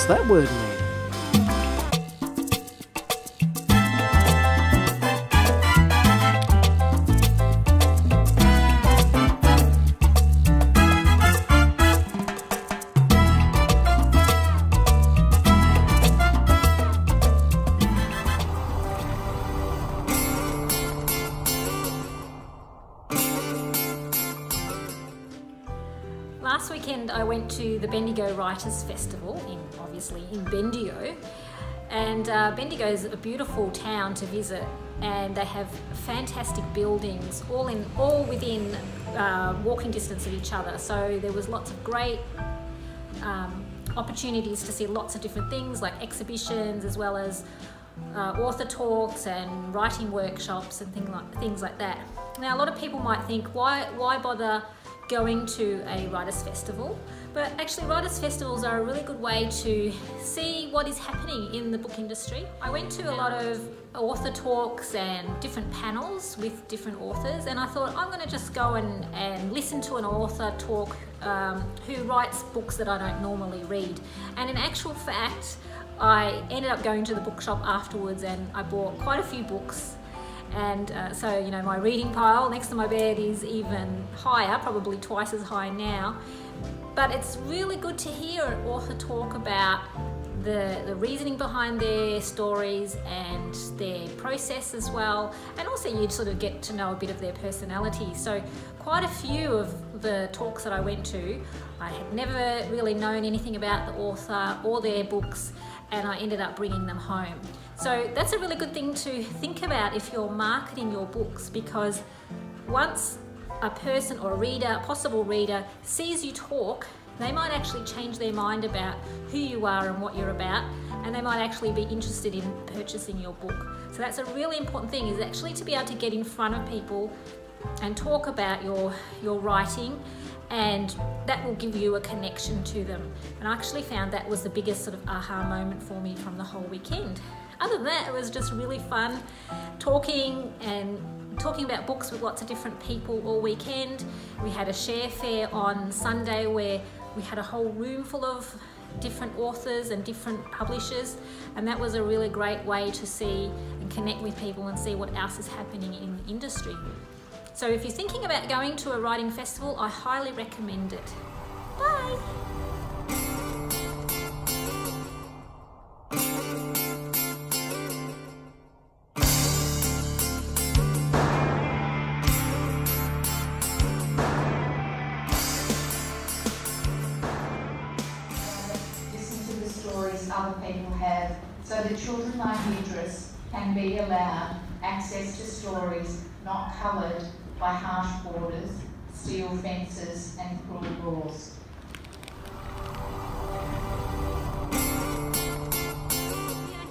What's that word mean? Last weekend I went to the Bendigo Writers Festival, obviously in Bendigo, and Bendigo is a beautiful town to visit, and they have fantastic buildings all within walking distance of each other. So there was lots of great opportunities to see lots of different things like exhibitions, as well as author talks and writing workshops and things like that. Now a lot of people might think, why bother going to a writers festival? But actually writers festivals are a really good way to see what is happening in the book industry. I went to a lot of author talks and different panels with different authors, and I thought I'm going to just go and listen to an author talk who writes books that I don't normally read. And in actual fact, I ended up going to the bookshop afterwards and I bought quite a few books. And so, you know, my reading pile next to my bed is even higher, probably twice as high now. But it's really good to hear an author talk about the reasoning behind their stories and their process as well. And also you'd sort of get to know a bit of their personality. So quite a few of the talks that I went to, I had never really known anything about the author or their books, and I ended up bringing them home. So that's a really good thing to think about if you're marketing your books, because once a person or a reader, a possible reader, sees you talk, they might actually change their mind about who you are and what you're about, and they might actually be interested in purchasing your book. So that's a really important thing, is actually to be able to get in front of people and talk about your writing, and that will give you a connection to them. And I actually found that was the biggest sort of aha moment for me from the whole weekend. Other than that, it was just really fun talking about books with lots of different people all weekend. We had a share fair on Sunday where we had a whole room full of different authors and different publishers, and that was a really great way to see and connect with people and see what else is happening in the industry. So if you're thinking about going to a writing festival, I highly recommend it. Bye! Listen to the stories other people have, so that children like Idris can be allowed access to stories not coloured by harsh borders, steel fences and cruel laws.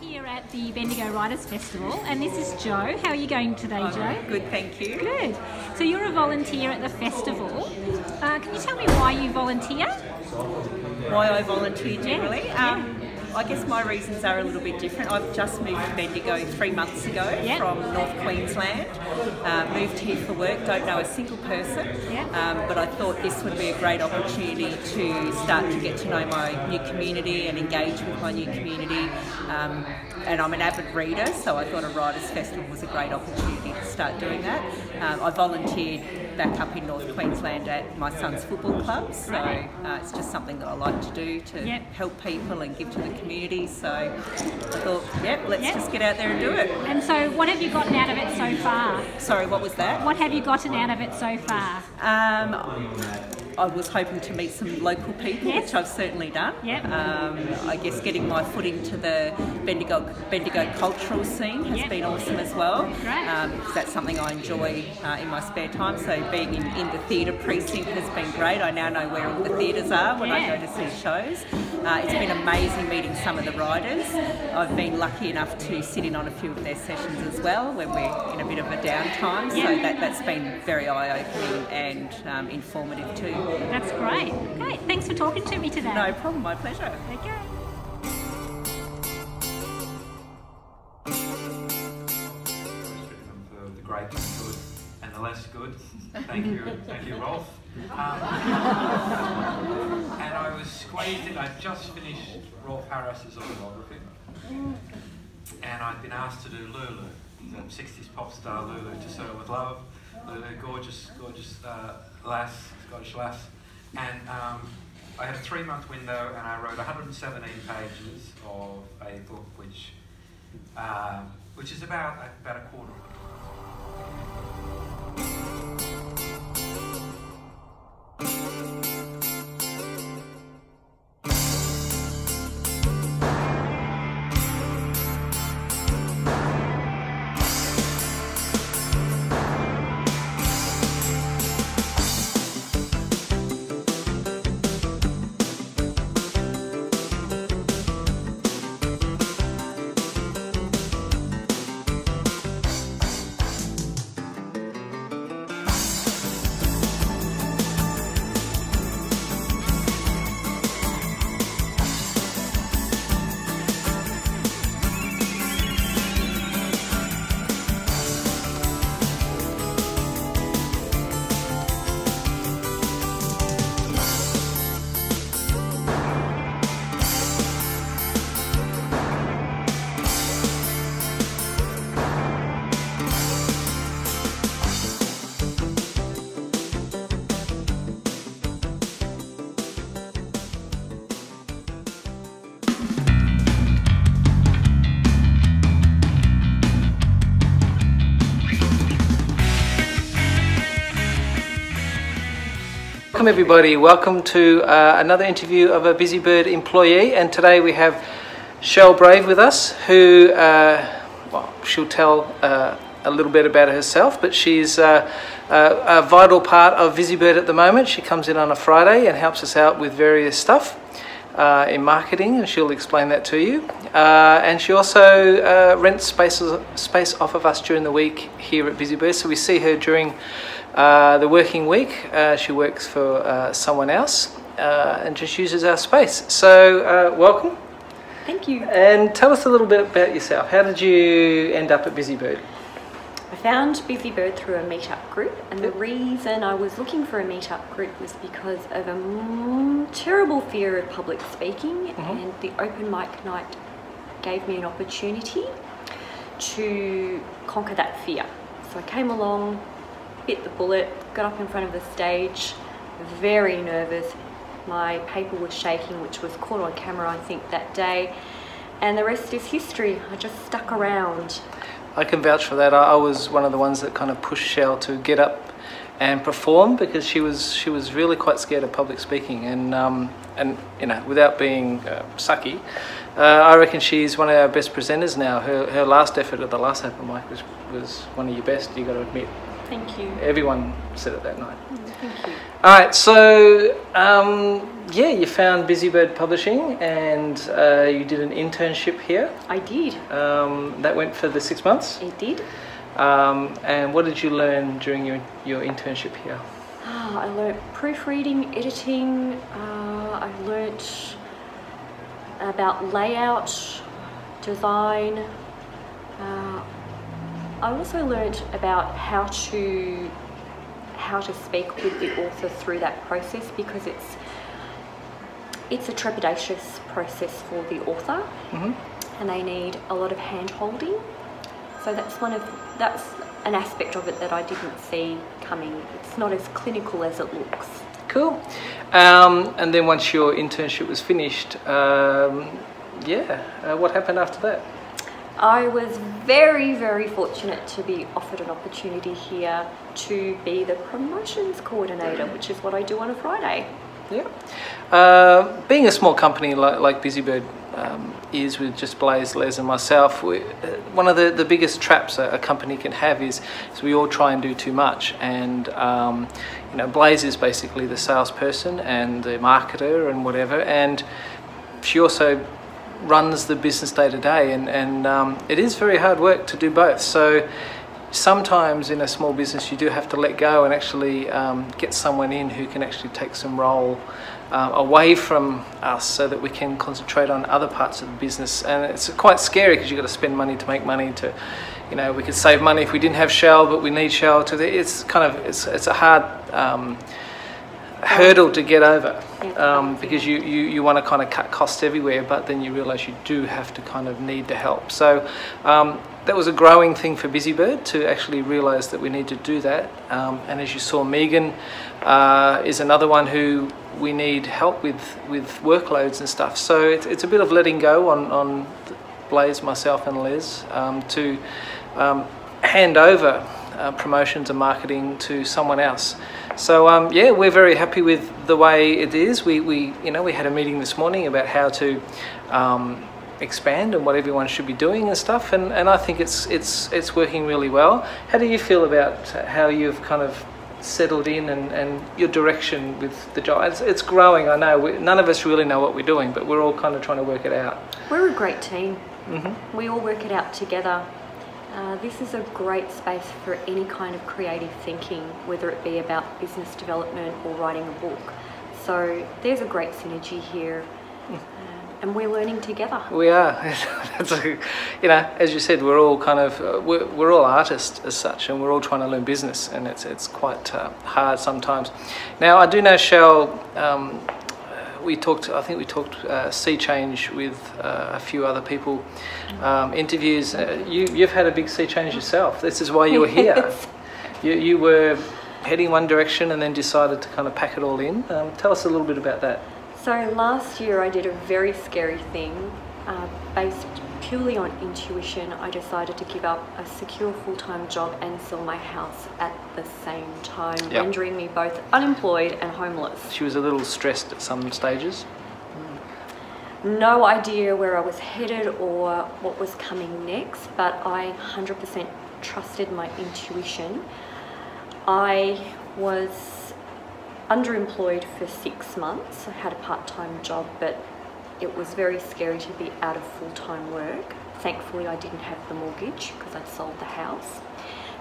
We are here at the Bendigo Writers Festival, and this is Jo. How are you going today, Jo? Good, thank you. Good. So you're a volunteer at the festival. Can you tell me why you volunteer? Why I volunteer generally? Yeah. I guess my reasons are a little bit different. I've just moved to Bendigo 3 months ago from North Queensland. Moved here for work, don't know a single person, but I thought this would be a great opportunity to start to get to know my new community and engage with my new community. And I'm an avid reader, so I thought a Writers' Festival was a great opportunity to start doing that. I volunteered back up in North Queensland at my son's football club, so it's just something that I like to do to help people and give to the community. So I thought, let's just get out there and do it. And so what have you gotten out of it so far? Sorry, what was that? What have you gotten out of it so far? I was hoping to meet some local people, which I've certainly done. I guess getting my foot into the Bendigo cultural scene has been awesome as well. Because that's something I enjoy in my spare time. So being in the theatre precinct has been great. I now know where all the theatres are when I go to see shows. It's been amazing meeting some of the writers. I've been lucky enough to sit in on a few of their sessions as well when we're in a bit of a downtime. So that's been very eye-opening and informative too. That's great. Okay, thanks for talking to me today. No problem, my pleasure. Okay. The great and good and the less good. Thank you, Rolf. And I was squeezed in. I'd just finished Rolf Harris's autobiography, and I'd been asked to do Lulu, the 60s pop star Lulu, To Serve With Love. Lulu, gorgeous lass, Scottish lass. And I had a 3-month window, and I wrote 117 pages of a book which is about a quarter of it. Welcome everybody, welcome to another interview of a Busybird employee, and today we have Shell Brave with us, who, well, she'll tell a little bit about herself, but she's a vital part of Busybird at the moment. She comes in on a Friday and helps us out with various stuff in marketing, and she'll explain that to you. And she also rents space off of us during the week here at Busybird, so we see her during the working week. She works for someone else and just uses our space. So welcome. Thank you. And tell us a little bit about yourself. How did you end up at Busybird? I found Busybird through a meetup group, and the reason I was looking for a meetup group was because of a terrible fear of public speaking, and the open mic night gave me an opportunity to conquer that fear. So I came along, bit the bullet, got up in front of the stage, very nervous. My paper was shaking, which was caught on camera, I think, that day. And the rest is history. I just stuck around. I can vouch for that. I was one of the ones that kind of pushed Shell to get up and perform, because she was really quite scared of public speaking, and you know, without being sucky, I reckon she's one of our best presenters now. Her last effort at the last open mic was one of your best, you got to admit. Thank you. Everyone said it that night. Thank you. All right, so yeah, you found Busybird Publishing, and you did an internship here. I did. That went for the 6 months. It did. And what did you learn during your internship here? I learnt proofreading, editing. I learnt about layout, design. I also learnt about how to speak with the author through that process, because it's a trepidatious process for the author, and they need a lot of hand holding. So that's an aspect of it that I didn't see coming. It's not as clinical as it looks. Cool. And then once your internship was finished, what happened after that? I was very, very fortunate to be offered an opportunity here to be the promotions coordinator, which is what I do on a Friday. Yeah. Being a small company like Busybird is, with just Blaze, Les and myself, one of the biggest traps a company can have is we all try and do too much. And you know, Blaze is basically the salesperson and the marketer and whatever, and she also runs the business day to day, and it is very hard work to do both. So sometimes in a small business you do have to let go and actually get someone in who can actually take some role away from us so that we can concentrate on other parts of the business. And it's quite scary because you've got to spend money to make money to, you know, we could save money if we didn't have Shell, but we need Shell to, it's kind of, it's a hard hurdle to get over, because you want to kind of cut costs everywhere, but then you realise you do have to kind of need the help. So that was a growing thing for Busybird, to actually realise that we need to do that. And as you saw, Megan is another one who we need help with workloads and stuff. So it's a bit of letting go on Blaze, myself and Les, to hand over promotions and marketing to someone else. So yeah, we're very happy with the way it is. We had a meeting this morning about how to expand and what everyone should be doing and stuff, and I think it's working really well. How do you feel about how you've kind of settled in and your direction with the job? It's growing, I know. None of us really know what we're doing, but we're all kind of trying to work it out. We're a great team. We all work it out together. This is a great space for any kind of creative thinking, whether it be about business development or writing a book. So there's a great synergy here, and we're learning together. We are. You know, as you said, we're all kind of we're all artists as such, and we're all trying to learn business, and it's quite hard sometimes. Now, I do know Shell. I think we talked sea change with a few other people, interviews. You've had a big sea change yourself. This is why you're here. You were heading one direction and then decided to kind of pack it all in. Tell us a little bit about that. So last year I did a very scary thing. Based purely on intuition, I decided to give up a secure full-time job and sell my house at the same time, rendering me both unemployed and homeless. She was a little stressed at some stages. No idea where I was headed or what was coming next, but I 100% trusted my intuition. I was underemployed for 6 months. I had a part-time job, but it was very scary to be out of full-time work. Thankfully, I didn't have the mortgage because I'd sold the house.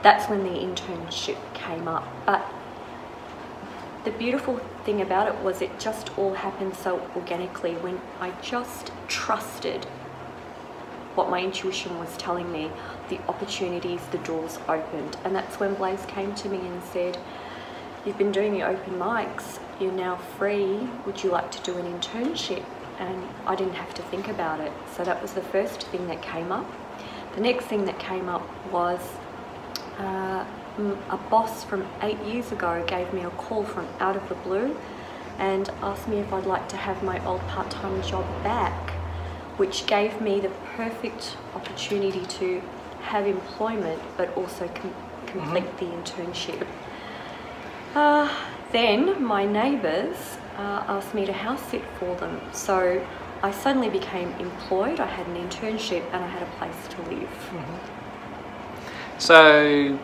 That's when the internship came up. But the beautiful thing about it was it just all happened so organically when I just trusted what my intuition was telling me, the opportunities, the doors opened. And that's when Blaze came to me and said, "You've been doing the open mics, you're now free, would you like to do an internship?" And I didn't have to think about it. So that was the first thing that came up. The next thing that came up was a boss from 8 years ago gave me a call from out of the blue and asked me if I'd like to have my old part-time job back, which gave me the perfect opportunity to have employment but also complete the internship. Then my neighbours asked me to house sit for them, so I suddenly became employed, I had an internship and I had a place to live. So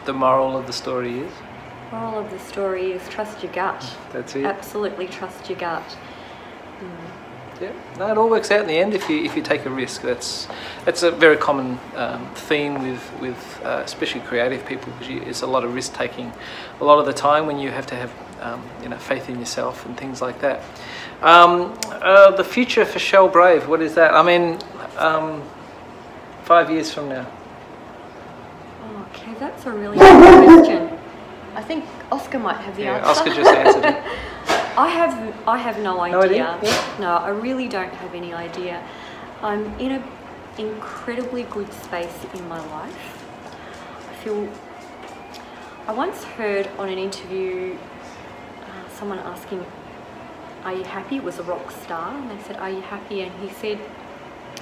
the moral of the story is? Moral of the story is trust your gut. That's it. Absolutely trust your gut. Yeah, no, it all works out in the end if you take a risk. That's a very common theme with especially creative people, because it's a lot of risk taking a lot of the time when you have to have faith in yourself and things like that. The future for Shell Brave, what is that? I mean, 5 years from now. Okay, that's a really good question. I think Oscar might have the answer. Oscar just answered it. I have no idea. No idea? Yeah. No, I really don't have any idea. I'm in an incredibly good space in my life. I once heard on an interview someone asking, "Are you happy?" It was a rock star, and they said, "Are you happy?" And he said,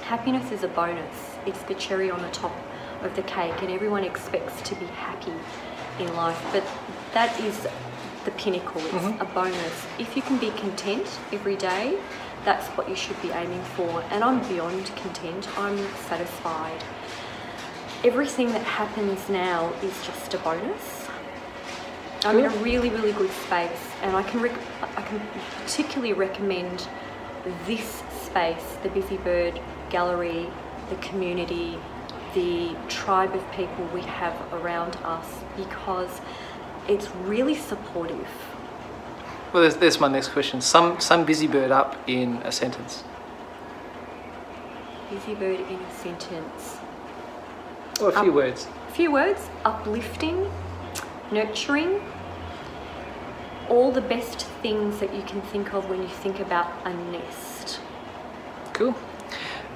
"Happiness is a bonus. It's the cherry on the top of the cake, and everyone expects to be happy in life, but that is the pinnacle. It's a bonus. If you can be content every day, that's what you should be aiming for." And I'm beyond content. I'm satisfied. Everything that happens now is just a bonus. I'm in a really, really good space, and I can particularly recommend this space, the Busybird Gallery, the community, the tribe of people we have around us, because it's really supportive. Well, there's my next question. Sum busy bird up in a sentence. Busy bird in a sentence. Or a few words. A few words. Uplifting, nurturing, all the best things that you can think of when you think about a nest. Cool.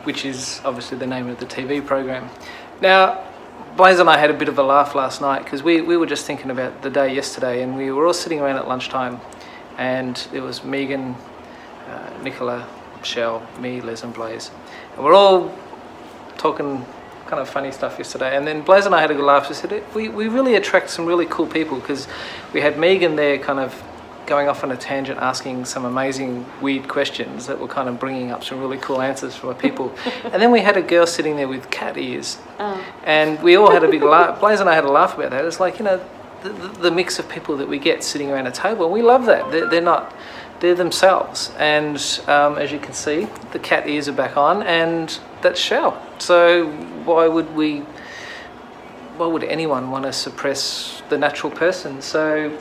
Which is obviously the name of the TV program. Now, Blaze and I had a bit of a laugh last night because we were just thinking about the day yesterday, and we were all sitting around at lunchtime, and it was Megan, Nicola, Shell, me, Les and Blaze. And we're all talking kind of funny stuff yesterday, and then Blaze and I had a good laugh. We said we really attract some really cool people, because we had Megan there kind of going off on a tangent, asking some amazing weird questions that were kind of bringing up some really cool answers for people. And then we had a girl sitting there with cat ears, and we all had a big laugh. Blaze and I had a laugh about that. It's like, you know, the mix of people that we get sitting around a table, and we love that. They're themselves, and as you can see, the cat ears are back on, and that's Shell. So why would anyone want to suppress the natural person? So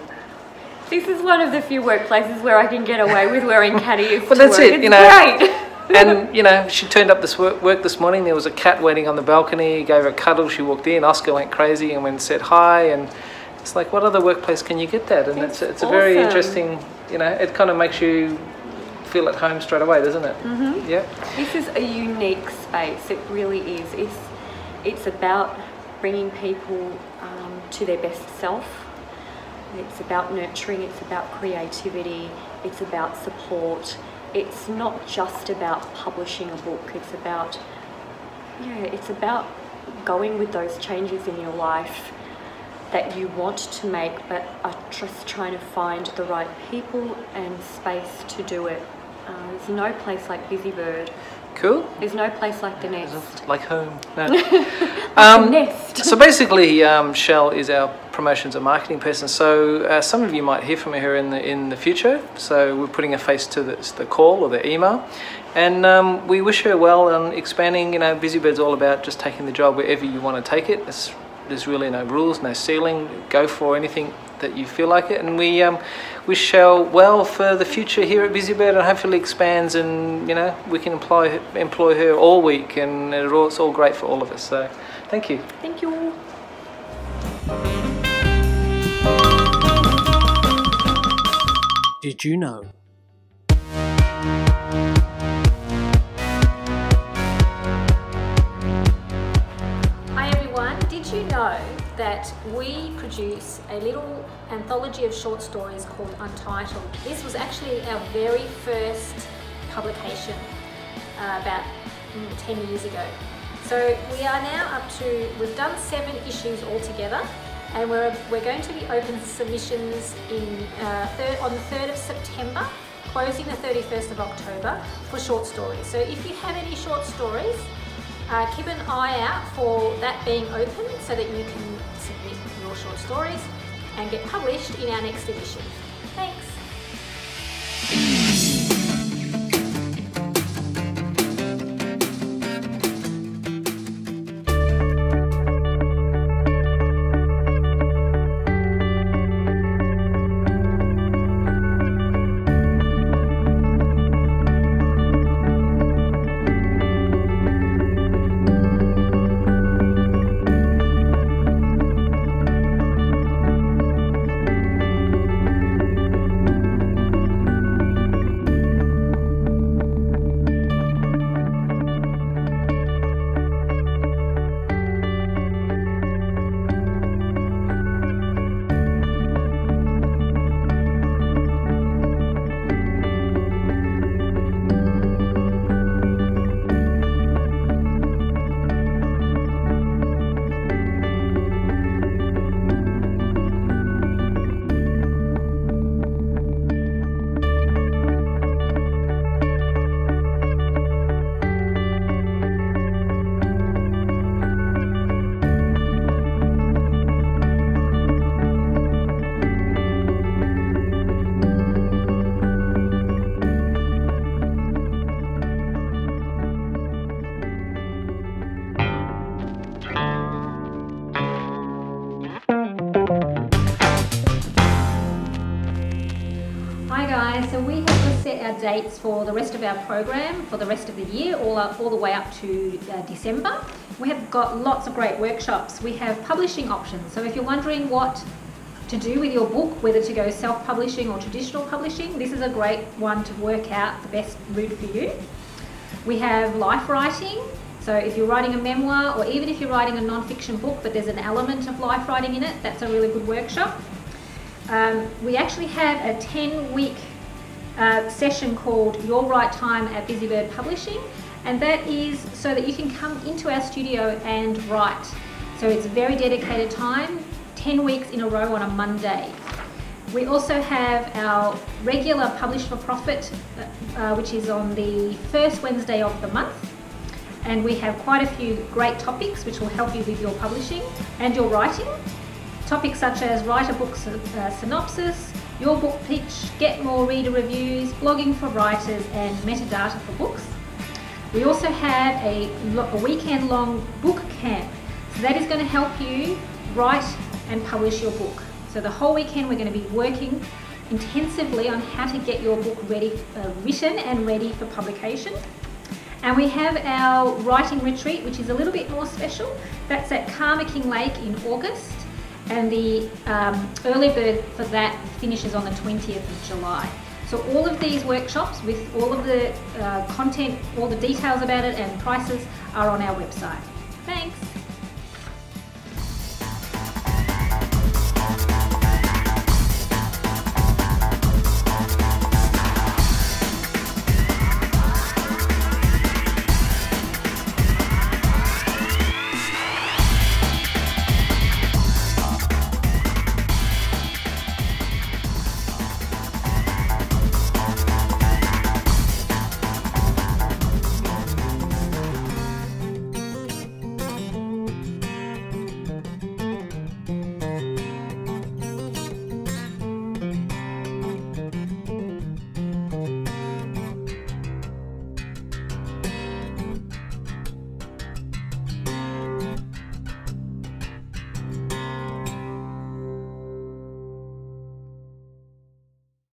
this is one of the few workplaces where I can get away with wearing cat ears. But that's it, you know. Great. And you know, she turned up this work this morning. There was a cat waiting on the balcony. Gave her a cuddle. She walked in. Oscar went crazy and went and said hi. And it's like, what other workplace can you get that? And it's awesome. A very interesting. You know, it kind of makes you feel at home straight away, doesn't it? Mm-hmm. Yeah. This is a unique space. It really is. It's about bringing people to their best self. It's about nurturing. It's about creativity. It's about support. It's not just about publishing a book. It's about going with those changes in your life that you want to make, but are just trying to find the right people and space to do it. There's no place like Busy Bird. Cool. There's no place like the nest. Like home. No. The nest. So basically, Shell is our promotions and marketing person. So some of you might hear from her in the future. So we're putting a face to the call or the email, and we wish her well on expanding. You know, Busy Bird's all about just taking the job wherever you want to take it. There's really no rules, no ceiling. Go for anything that you feel like it, and we wish Shell well for the future here at Busy Bird, and hopefully expands, and you know, we can employ her all week, and it's all great for all of us. So thank you. Thank you. Did you know? Hi everyone, did you know that we produce a little anthology of short stories called Untitled? This was actually our very first publication about 10 years ago. So we are now up to, we've done 7 issues altogether, and we're going to be open submissions on the 3rd of September, closing the 31st of October for short stories. So if you have any short stories, keep an eye out for that being open so that you can submit your short stories and get published in our next edition. Thanks. Hi, so we have just set our dates for the rest of our program for the rest of the year, all the way up to December. We have got lots of great workshops. We have publishing options. So if you're wondering what to do with your book, whether to go self-publishing or traditional publishing, this is a great one to work out the best route for you. We have life writing. So if you're writing a memoir, or even if you're writing a non-fiction book but there's an element of life writing in it, that's a really good workshop. We actually have a 10-week session called Your Right Time at Busybird Publishing, and that is so that you can come into our studio and write. So it's very dedicated time, 10 weeks in a row on a Monday. We also have our regular Publish for Profit, which is on the first Wednesday of the month. And we have quite a few great topics which will help you with your publishing and your writing. Topics such as write a book synopsis, your book pitch, get more reader reviews, blogging for writers, and metadata for books. We also have a weekend-long book camp. So that is going to help you write and publish your book. So the whole weekend we're going to be working intensively on how to get your book ready, written and ready for publication. And we have our writing retreat, which is a little bit more special. That's at Karma King Lake in August. And the early bird for that finishes on the 20th of July. So all of these workshops with all of the content, all the details about it and prices are on our website. Thanks.